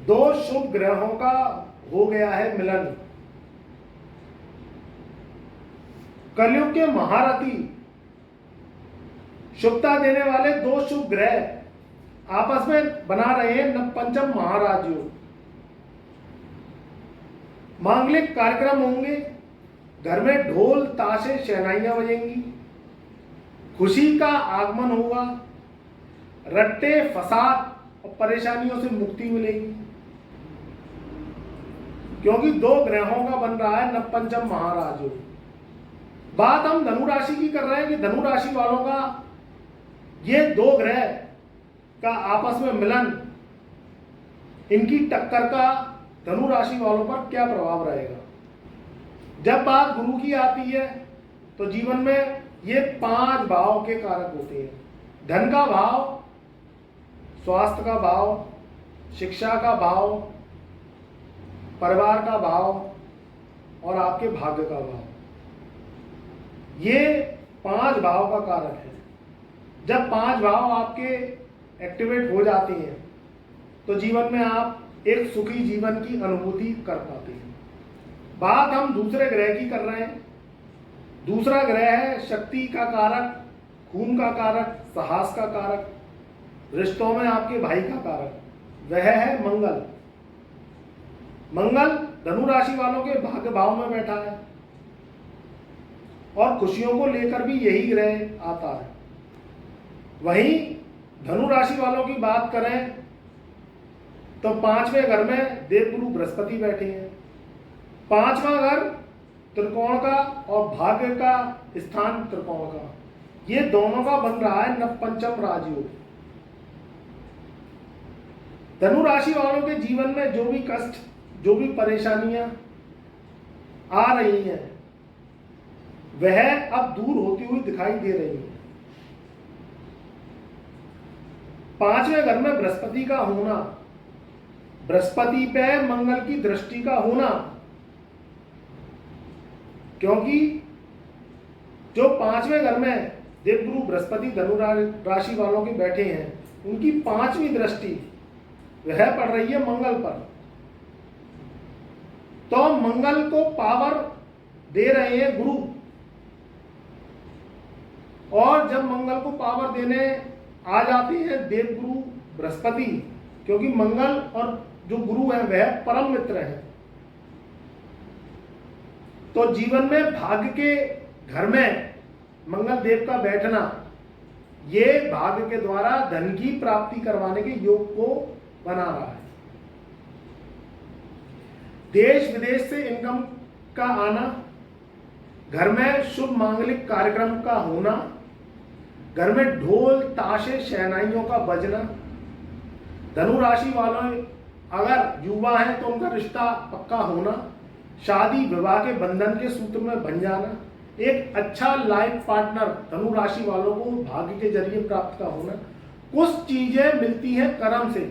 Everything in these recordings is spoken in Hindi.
दो शुभ ग्रहों का हो गया है मिलन। कलयुग के महारथी, शुभता देने वाले दो शुभ ग्रह आपस में बना रहे हैं नवपंचम महाराजयोग। मांगलिक कार्यक्रम होंगे, घर में ढोल ताशे शहनाइयां बजेंगी, खुशी का आगमन होगा, रट्टे फसाद और परेशानियों से मुक्ति मिलेगी, क्योंकि दो ग्रहों का बन रहा है नवपंचम महाराजयोग। बात हम धनु राशि की कर रहे हैं कि धनु राशि वालों का ये दो ग्रह का आपस में मिलन, इनकी टक्कर का धनु राशि वालों पर क्या प्रभाव रहेगा। जब बात गुरु की आती है तो जीवन में ये 5 भाव के कारक होते हैं। धन का भाव, स्वास्थ्य का भाव, शिक्षा का भाव, परिवार का भाव और आपके भाग्य का भाव। ये 5 भाव का कारक है। जब 5 भाव आपके एक्टिवेट हो जाते हैं तो जीवन में आप एक सुखी जीवन की अनुभूति कर पाते हैं। बात हम दूसरे ग्रह की कर रहे हैं। दूसरा ग्रह है शक्ति का कारक, खून का कारक, साहस का कारक, रिश्तों में आपके भाई का कारक, वह है मंगल। मंगल धनु राशि वालों के भाग्य भाव में बैठा है और खुशियों को लेकर भी यही ग्रह आता है। वहीं धनु राशि वालों की बात करें तो 5वें घर में देवगुरु बृहस्पति बैठे हैं। 5वां घर त्रिकोण का और भाग्य का स्थान त्रिकोण का, ये दोनों का बन रहा है नवपंचम राजयोग। धनु राशि वालों के जीवन में जो भी कष्ट, जो भी परेशानियां आ रही हैं वह अब दूर होती हुई दिखाई दे रही है। 5वें घर में बृहस्पति का होना, बृहस्पति पे मंगल की दृष्टि का होना, क्योंकि जो 5वें घर में देवगुरु बृहस्पति धनु राशि वालों के बैठे हैं, उनकी 5वीं दृष्टि वह पड़ रही है मंगल पर। तो मंगल को पावर दे रहे हैं गुरु, और जब मंगल को पावर देने आ जाते हैं देवगुरु बृहस्पति, क्योंकि मंगल और जो गुरु है वह परम मित्र है, तो जीवन में भाग्य के घर में मंगल देव का बैठना ये भाग्य के द्वारा धन की प्राप्ति करवाने के योग को बना रहा है। देश विदेश से इनकम का आना, घर में शुभ मांगलिक कार्यक्रम का होना, घर में ढोल ताशे शहनाइयों का बजना। धनु राशि वालों अगर युवा हैं तो उनका रिश्ता पक्का होना, शादी विवाह के बंधन के सूत्र में बन जाना, एक अच्छा लाइफ पार्टनर धनु राशि वालों को भाग्य के जरिए प्राप्त का होना। कुछ चीजें मिलती हैं कर्म से,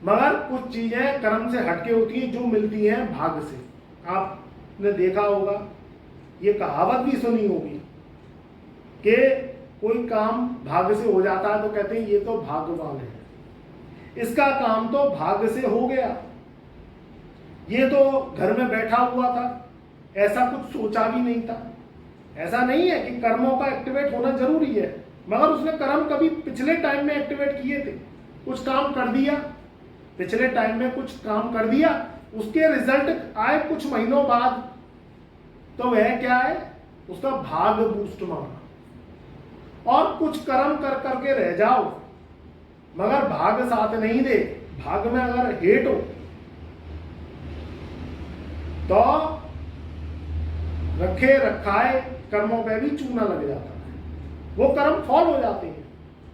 मगर कुछ चीजें कर्म से हटके होती हैं जो मिलती हैं भाग्य से। आपने देखा होगा, ये कहावत भी सुनी होगी कि कोई काम भाग्य से हो जाता है तो कहते हैं ये तो भाग्यवान है, इसका काम तो भाग्य से हो गया, ये तो घर में बैठा हुआ था, ऐसा कुछ सोचा भी नहीं था। ऐसा नहीं है कि कर्मों का एक्टिवेट होना जरूरी है, मगर उसने कर्म कभी पिछले टाइम में एक्टिवेट किए थे, कुछ काम कर दिया, पिछले टाइम में कुछ काम कर दिया, उसके रिजल्ट आए कुछ महीनों बाद, तो वह क्या है, उसका भाग्य बूस्ट माना। और कुछ कर्म कर करके रह जाओ मगर भाग्य साथ नहीं दे, भाग्य में अगर हेट हो तो रखे रखाए कर्मों पे भी चूना लग जाता है, वो कर्म फॉल हो जाते हैं,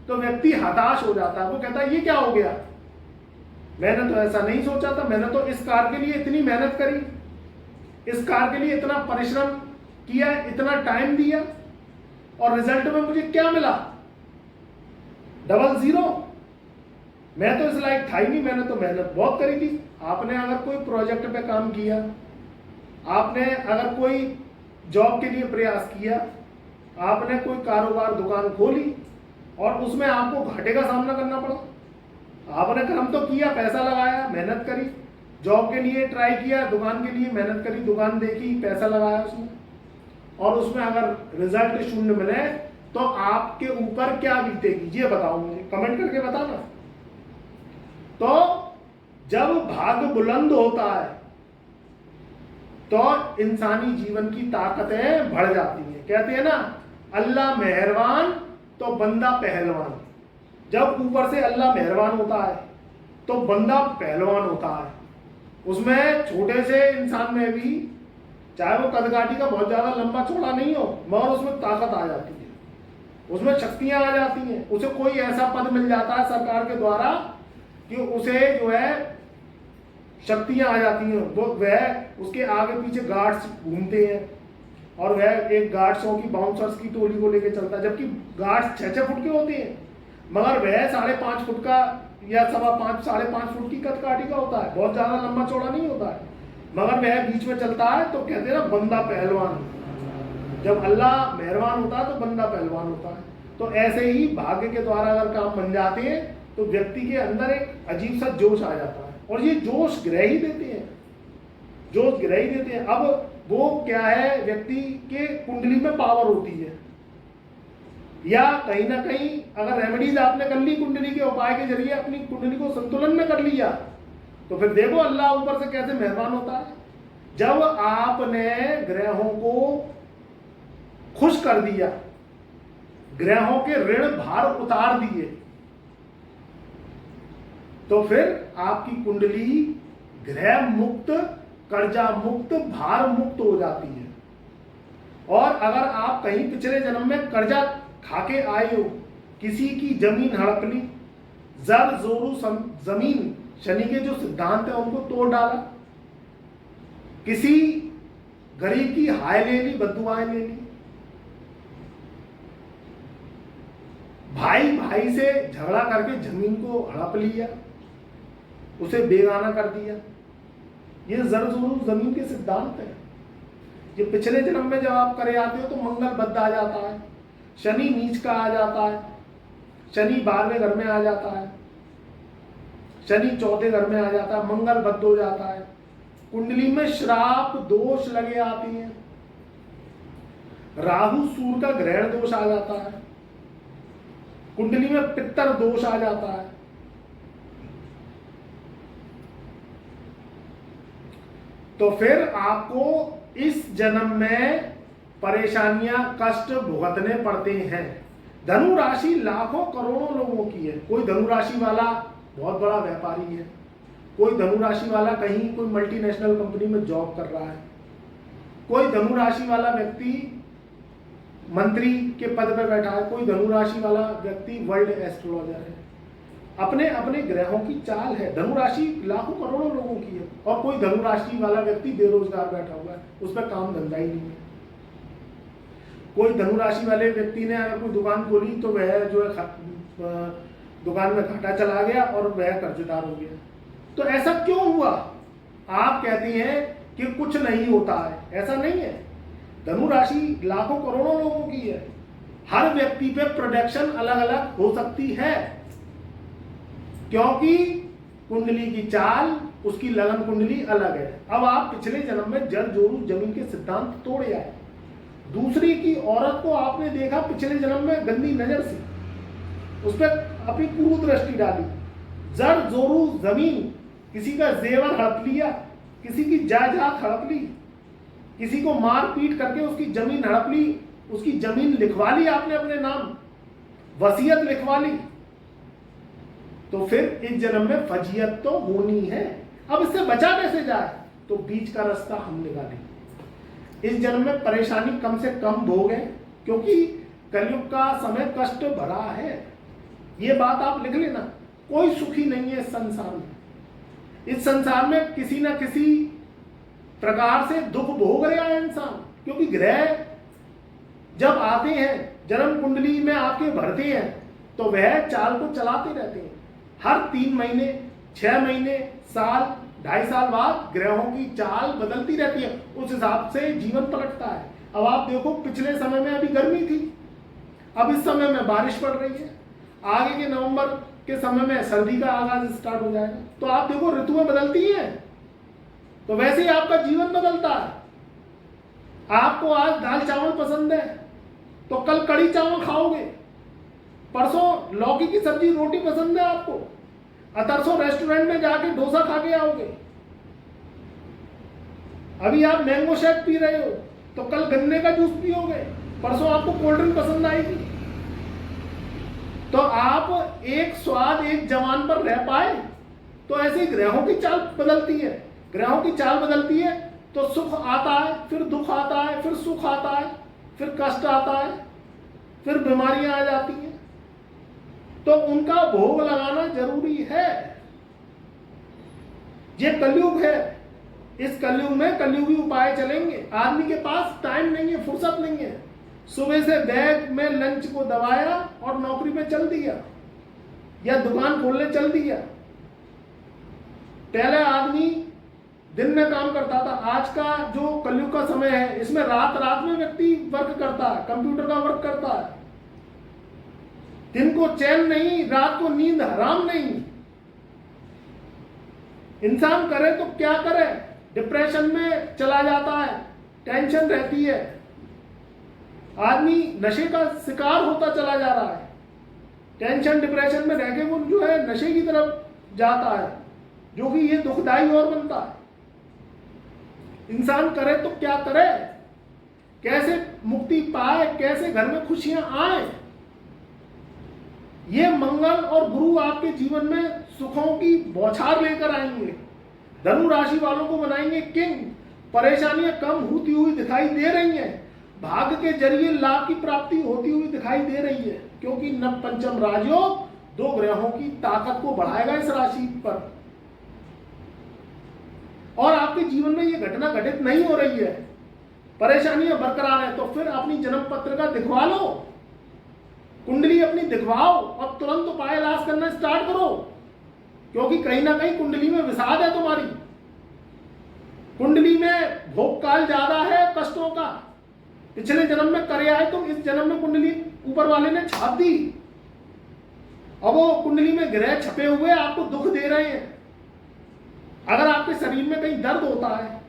तो व्यक्ति हताश हो जाता है। वो कहता है ये क्या हो गया, मैंने तो ऐसा नहीं सोचा था, मैंने तो इस कार्य के लिए इतनी मेहनत करी, इस कार्य के लिए इतना परिश्रम किया, इतना टाइम दिया, और रिजल्ट में मुझे क्या मिला, डबल जीरो। मैं तो इस लायक था ही नहीं, मैंने तो मेहनत बहुत करी थी। आपने अगर कोई प्रोजेक्ट पे काम किया, आपने अगर कोई जॉब के लिए प्रयास किया, आपने कोई कारोबार दुकान खोली और उसमें आपको घाटे का सामना करना पड़ा, आपने कर्म तो किया, पैसा लगाया, मेहनत करी, जॉब के लिए ट्राई किया, दुकान के लिए मेहनत करी, दुकान देखी, पैसा लगाया उसमें, और उसमें अगर रिजल्ट शून्य मिले तो आपके ऊपर क्या बीतेगी ये बताओ मुझे, कमेंट करके बताना। तो जब भाग्य बुलंद होता है तो इंसानी जीवन की ताकतें बढ़ जाती हैं। कहते हैं ना, अल्लाह मेहरबान तो बंदा पहलवान। जब ऊपर से अल्लाह मेहरबान होता है तो बंदा पहलवान होता है। उसमें छोटे से इंसान में भी, चाहे वो कदकाठी का बहुत ज्यादा लंबा चौड़ा नहीं हो, मगर उसमें ताकत आ जाती है, उसमें शक्तियां आ जाती हैं। उसे कोई ऐसा पद मिल जाता है सरकार के द्वारा कि उसे जो है शक्तियां आ जाती हैं। वो वह उसके आगे पीछे गार्ड्स घूमते हैं और वह एक गार्ड्सों की, बाउंसर्स की टोली को लेकर चलता है, जबकि गार्ड्स 6-6 फुट के होते हैं, मगर वह 5.5 फुट का या 5.5 साढ़े 5 फुट की कदकाठी का होता है, बहुत ज्यादा लंबा चौड़ा नहीं होता है, मगर वह बीच में चलता है। तो कहते हैं ना, बंदा पहलवान। जब अल्लाह मेहरबान होता है तो बंदा पहलवान होता है। तो ऐसे ही भाग्य के द्वारा अगर काम बन जाते हैं तो व्यक्ति के अंदर एक अजीब सा जोश आ जाता है, और ये जोश ग्रह ही देते हैं, जोश ग्रह ही देते हैं। अब वो क्या है, व्यक्ति के कुंडली में पावर होती है, या कहीं ना कहीं अगर रेमेडीज आपने कर ली कुंडली के उपाय के जरिए, अपनी कुंडली को संतुलन में कर लिया, तो फिर देखो अल्लाह ऊपर से कैसे मेहरबान होता है। जब आपने ग्रहों को खुश कर दिया, ग्रहों के ऋण भार उतार दिए, तो फिर आपकी कुंडली ग्रह मुक्त, कर्जा मुक्त, भार मुक्त हो जाती है। और अगर आप कहीं पिछले जन्म में कर्जा खाके आए हो, किसी की जमीन हड़प ली, जर जोरू जमीन, शनि के जो सिद्धांत है उनको तोड़ डाला, किसी गरीब की हाय ले ली, बद्दुआएं ले ली, भाई भाई से झगड़ा करके जमीन को हड़प लिया, उसे बेगाना कर दिया, ये जर जोरू जमीन के सिद्धांत है। ये पिछले जन्म में जब आप करे आते हो तो मंगल बद्ध आ जाता है, शनि नीच का आ जाता है, शनि 12वें घर में आ जाता है, शनि 4थे घर में आ जाता है, मंगल बद्ध हो जाता है, कुंडली में श्राप दोष लगे आती हैं, राहु सूर्य का ग्रहण दोष आ जाता है, कुंडली में पित्तर दोष आ जाता है। तो फिर आपको इस जन्म में परेशानियां, कष्ट भुगतने पड़ते हैं। धनु राशि लाखों करोड़ों लोगों की है। कोई धनु राशि वाला बहुत बड़ा व्यापारी है, कोई धनु राशि वाला कहीं कोई मल्टीनेशनल कंपनी में जॉब कर रहा है, कोई धनु राशि वाला व्यक्ति मंत्री के पद पर बैठा है, कोई धनु राशि वाला व्यक्ति वर्ल्ड एस्ट्रोलॉजर है। अपने अपने ग्रहों की चाल है। धनु राशि लाखों करोड़ों लोगों की है, और कोई धनु राशि वाला व्यक्ति बेरोजगार बैठा हुआ है, उस पर काम धंधा ही नहीं है। कोई धनु राशि वाले व्यक्ति ने अगर कोई दुकान खोली तो वह जो है दुकान में घाटा चला गया और वह कर्जदार हो गया। तो ऐसा क्यों हुआ? आप कहते हैं कि कुछ नहीं होता है, ऐसा नहीं है। धनु राशि लाखों करोड़ों लोगों की है, हर व्यक्ति पे प्रोडक्शन अलग अलग हो सकती है, क्योंकि कुंडली की चाल, उसकी लगन कुंडली अलग है। अब आप पिछले जन्म में जल जोरू जमीन के सिद्धांत तोड़े आए, दूसरी की औरत को आपने देखा पिछले जन्म में गंदी नजर से, उस पर अपनी कुरूप दृष्टि डाली, जर जोरू जमीन, किसी का जेवर हड़प लिया, किसी की जायदाद हड़प ली, किसी को मार पीट करके उसकी जमीन हड़प ली, उसकी जमीन लिखवा ली आपने अपने नाम, वसीयत लिखवा ली, तो फिर इस जन्म में फजीयत तो होनी है। अब इससे बचा कैसे जाए? तो बीच का रास्ता हम निकालें। इस जन्म में परेशानी कम से कम भोगें, क्योंकि कलयुग का समय कष्ट भरा है। ये बात आप लिख लेना, कोई सुखी नहीं है इस संसार में। इस संसार में किसी ना किसी प्रकार से दुख भोग रहा है इंसान, क्योंकि ग्रह जब आते हैं, जन्म कुंडली में आके भरते हैं, तो वह चाल को चलाते रहते हैं। हर 3 महीने, 6 महीने, साल, 2.5 साल बाद ग्रहों की चाल बदलती रहती है, उस हिसाब से जीवन पलटता है। अब आप देखो, पिछले समय में अभी गर्मी थी, अब इस समय में बारिश पड़ रही है, आगे के नवंबर के समय में सर्दी का आगाज स्टार्ट हो जाएगा। तो आप देखो ऋतुएं बदलती हैं, तो वैसे ही आपका जीवन बदलता है। आपको आज दाल चावल पसंद है तो कल कड़ी चावल खाओगे, परसों लौकी की सब्जी रोटी पसंद है आपको, अतरसों रेस्टोरेंट में जाके डोसा खा के आओगे। अभी आप मैंगो शेक पी रहे हो तो कल गन्ने का जूस पियोगे, परसों आपको कोल्ड ड्रिंक पसंद आएगी। तो आप एक स्वाद एक जवान पर रह पाए, तो ऐसे ही ग्रहों की चाल बदलती है। ग्रहों की चाल बदलती है तो सुख आता है, फिर दुख आता है, फिर सुख आता है, फिर कष्ट आता है, फिर बीमारियां आ जाती हैं। तो उनका भोग लगाना जरूरी है। ये कलयुग है, इस कलयुग में कलयुगी उपाय चलेंगे। आदमी के पास टाइम नहीं है, फुर्सत नहीं है। सुबह से बैग में लंच को दबाया और नौकरी पे चल दिया या दुकान खोलने चल दिया। पहले आदमी दिन में काम करता था, आज का जो कलयुग का समय है इसमें रात रात में व्यक्ति वर्क करता है, कंप्यूटर का वर्क करता है। दिन को चैन नहीं, रात को नींद हराम नहीं। इंसान करे तो क्या करे, डिप्रेशन में चला जाता है, टेंशन रहती है, आदमी नशे का शिकार होता चला जा रहा है। टेंशन डिप्रेशन में रह के वो जो है नशे की तरफ जाता है, जो कि ये दुखदाई और बनता है। इंसान करे तो क्या करे, कैसे मुक्ति पाए, कैसे घर में खुशियां आए। ये मंगल और गुरु आपके जीवन में सुखों की बौछार लेकर आएंगे। धनु राशि वालों को बनाएंगे किंग। परेशानियां कम होती हुई दिखाई दे रही हैं, भाग्य के जरिए लाभ की प्राप्ति होती हुई दिखाई दे रही है, क्योंकि नव पंचम राजयोग 2 ग्रहों की ताकत को बढ़ाएगा इस राशि पर। और आपके जीवन में ये घटना घटित नहीं हो रही है, परेशानियां बरकरार है, तो फिर अपनी जन्म पत्र का दिखवा लो, कुंडली अपनी दिखवाओ और तुरंत उपाय इलाज करना स्टार्ट करो। क्योंकि कहीं ना कहीं कुंडली में विषाद है तुम्हारी, कुंडली में भोग काल ज्यादा है कष्टों का। पिछले जन्म में करे आए तुम, इस जन्म में कुंडली ऊपर वाले ने छाप दी। अब वो कुंडली में ग्रह छपे हुए आपको दुख दे रहे हैं। अगर आपके शरीर में कहीं दर्द होता है,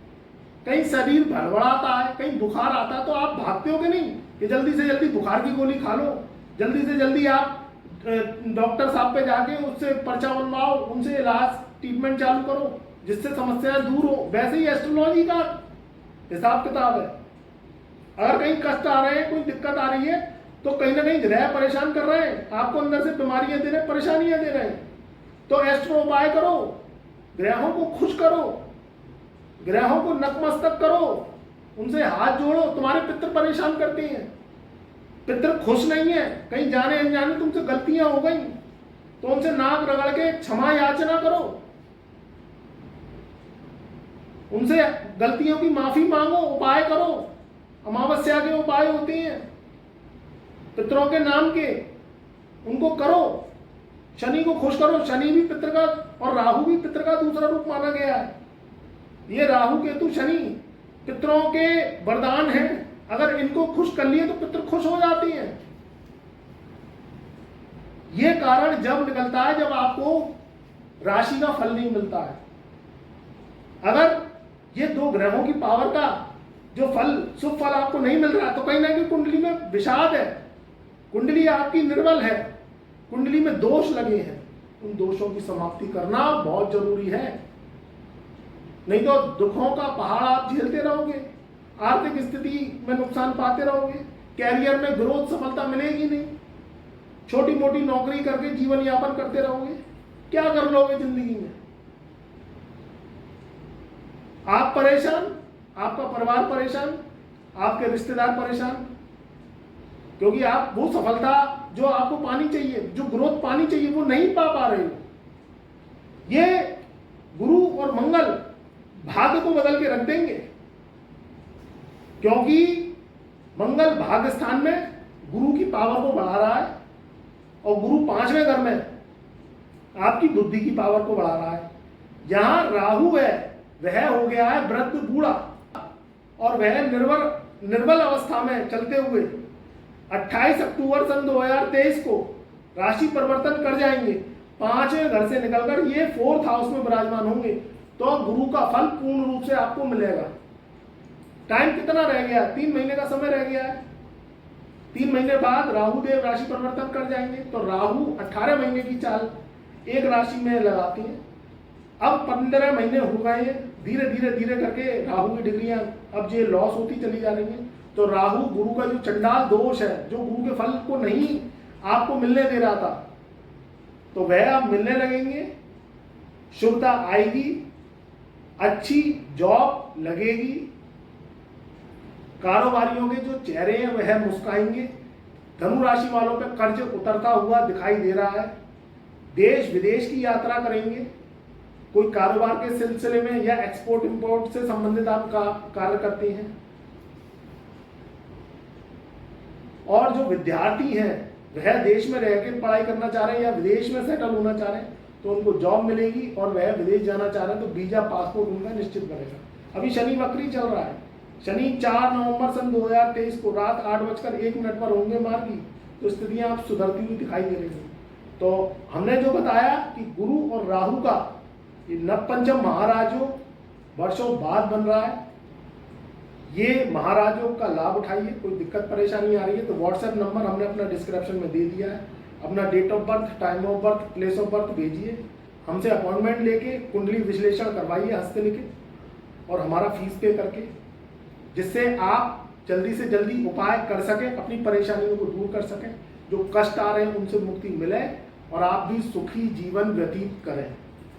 कहीं शरीर भड़बड़ाता है, कहीं बुखार आता है, तो आप भागते हो कि नहीं कि जल्दी से जल्दी बुखार की गोली खा लो, जल्दी से जल्दी आप डॉक्टर साहब पे जाके उससे पर्चा बनवाओ, उनसे इलाज ट्रीटमेंट चालू करो जिससे समस्याएं दूर हो। वैसे ही एस्ट्रोलॉजी का हिसाब किताब है। अगर कहीं कष्ट आ रहे हैं, कोई दिक्कत आ रही है, तो कहीं ना कहीं ग्रह परेशान कर रहे हैं, आपको अंदर से बीमारियां दे रहे हैं, परेशानियां दे रहे हैं। तो एस्ट्रो उपाय करो, ग्रहों को खुश करो, ग्रहों को नतमस्तक करो, उनसे हाथ जोड़ो। तुम्हारे पितृ परेशान करते हैं, पितृ खुश नहीं है, कहीं जाने अनजाने तुमसे गलतियां हो गई तो उनसे नाक रगड़ के क्षमा याचना करो, उनसे गलतियों की माफी मांगो, उपाय करो। अमावस्या के उपाय होते हैं पितरों के नाम के, उनको करो। शनि को खुश करो, शनि भी पितृ का और राहु भी पितृ का दूसरा रूप माना गया है। ये राहु केतु शनि पितरों के वरदान हैं, अगर इनको खुश कर लिए तो पितृ खुश हो जाती हैं। ये कारण जब निकलता है जब आपको राशि का फल नहीं मिलता है। अगर ये 2 ग्रहों की पावर का जो फल, शुभ फल आपको नहीं मिल रहा है, तो कहीं ना कहीं कुंडली में विषाद है, कुंडली आपकी निर्बल है, कुंडली में दोष लगे हैं। उन दोषों की समाप्ति करना बहुत जरूरी है, नहीं तो दुखों का पहाड़ आप झेलते रहोगे, आर्थिक स्थिति में नुकसान पाते रहोगे, कैरियर में ग्रोथ सफलता मिलेगी नहीं, छोटी मोटी नौकरी करके जीवन यापन करते रहोगे, क्या कर लोगे जिंदगी में। आप परेशान, आपका परिवार परेशान, आपके रिश्तेदार परेशान, क्योंकि आप वो सफलता जो आपको पानी चाहिए, जो ग्रोथ पानी चाहिए, वो नहीं पा रहे हो। ये गुरु और मंगल भाग्य को बदल के रख देंगे, क्योंकि मंगल भाग्य स्थान में गुरु की पावर को बढ़ा रहा है और गुरु 5वें घर में आपकी बुद्धि की पावर को बढ़ा रहा है। जहां राहु है वह हो गया है वृद्ध बूढ़ा, और वह निर्बल अवस्था में चलते हुए 28 अक्टूबर सन 2023 को राशि परिवर्तन कर जाएंगे। 5वें घर से निकलकर ये 4th हाउस में विराजमान होंगे, तो गुरु का फल पूर्ण रूप से आपको मिलेगा। टाइम कितना रह गया? 3 महीने का समय रह गया है। 3 महीने बाद राहु देव राशि परिवर्तन कर जाएंगे, तो राहु 18 महीने की चाल एक राशि में लगाते हैं। अब 15 महीने हो गए हैं, धीरे धीरे धीरे करके राहु की डिग्रियां अब ये लॉस होती चली जा रही हैं। तो राहु गुरु का जो चंडाल दोष है, जो गुरु के फल को नहीं आपको मिलने दे रहा था, तो वह अब मिलने लगेंगे, शुभता आएगी, अच्छी जॉब लगेगी, कारोबारियों के जो चेहरे हैं वह मुस्काएंगे। धनु राशि वालों पे कर्ज उतरता हुआ दिखाई दे रहा है। देश विदेश की यात्रा करेंगे, कोई कारोबार के सिलसिले में या एक्सपोर्ट इंपोर्ट से संबंधित आप कार्य करते हैं। और जो विद्यार्थी हैं वह देश में रह के पढ़ाई करना चाह रहे हैं या विदेश में सेटल होना चाह रहे हैं, तो उनको जॉब मिलेगी। और वह विदेश जाना चाह रहे हैं तो वीजा पासपोर्ट उनका निश्चित बनेगा। अभी शनि वक्री चल रहा है, शनि 4 नवंबर सन 2023 को रात 8:01 पर होंगे मार्गी, तो स्थितियां आप सुधरती हुई दिखाई दे रही हैं। तो हमने जो बताया कि गुरु और राहु का ये नवपंचम महाराजों वर्षों बाद बन रहा है, ये महाराजों का लाभ उठाइए। कोई दिक्कत परेशानी आ रही है तो व्हाट्सएप नंबर हमने अपना डिस्क्रिप्शन में दे दिया है। अपना date of birth, time of birth, place of birth भेजिए, हमसे अपॉइंटमेंट लेके कुंडली विश्लेषण करवाइए हस्तलिखित और हमारा फीस पे करके, जिससे आप जल्दी से जल्दी उपाय कर सकें, अपनी परेशानियों को दूर कर सकें, जो कष्ट आ रहे हैं उनसे मुक्ति मिले और आप भी सुखी जीवन व्यतीत करें।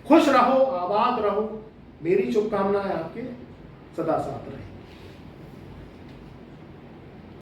खुश रहो, आबाद रहो, मेरी शुभकामनाएं आपके सदा साथ रहे।